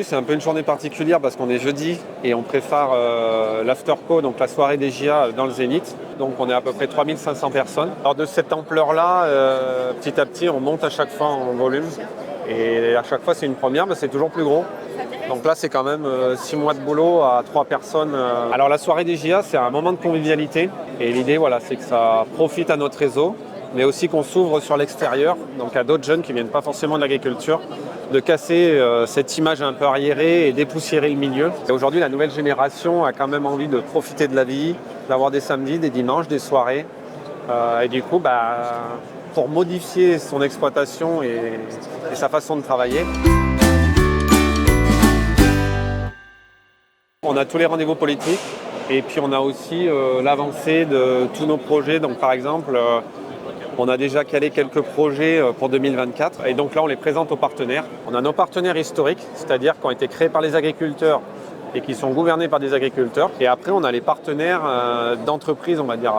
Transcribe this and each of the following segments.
c'est un peu une journée particulière parce qu'on est jeudi et on prépare l'afterco, donc la soirée des GIA dans le Zénith. Donc on est à peu près 3500 personnes. Alors de cette ampleur-là, petit à petit, on monte à chaque fois en volume. Et à chaque fois, c'est une première, mais c'est toujours plus gros. Donc là, c'est quand même 6 mois de boulot à 3 personnes. Alors la soirée des GIA, c'est un moment de convivialité. Et l'idée, voilà, c'est que ça profite à notre réseau, mais aussi qu'on s'ouvre sur l'extérieur, donc à d'autres jeunes qui ne viennent pas forcément de l'agriculture, de casser cette image un peu arriérée et dépoussiérer le milieu. Et aujourd'hui, la nouvelle génération a quand même envie de profiter de la vie, d'avoir des samedis, des dimanches, des soirées. Et du coup, pour modifier son exploitation et sa façon de travailler, on a tous les rendez-vous politiques et puis on a aussi l'avancée de tous nos projets. Donc par exemple, on a déjà calé quelques projets pour 2024 et donc là on les présente aux partenaires. On a nos partenaires historiques, c'est-à-dire qui ont été créés par les agriculteurs et qui sont gouvernés par des agriculteurs. Et après on a les partenaires d'entreprises, on va dire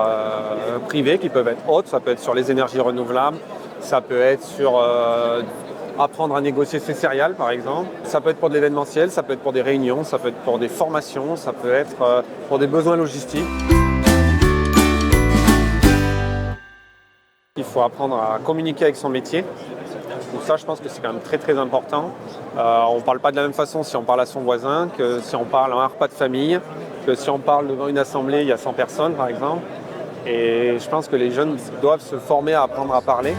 privées, qui peuvent être autres. Ça peut être sur les énergies renouvelables, ça peut être sur apprendre à négocier ses céréales par exemple. Ça peut être pour de l'événementiel, ça peut être pour des réunions, ça peut être pour des formations, ça peut être pour des besoins logistiques. Il faut apprendre à communiquer avec son métier. Donc ça, je pense que c'est quand même très très important. On ne parle pas de la même façon si on parle à son voisin que si on parle à un repas de famille, que si on parle devant une assemblée, il y a 100 personnes par exemple. Et je pense que les jeunes doivent se former à apprendre à parler.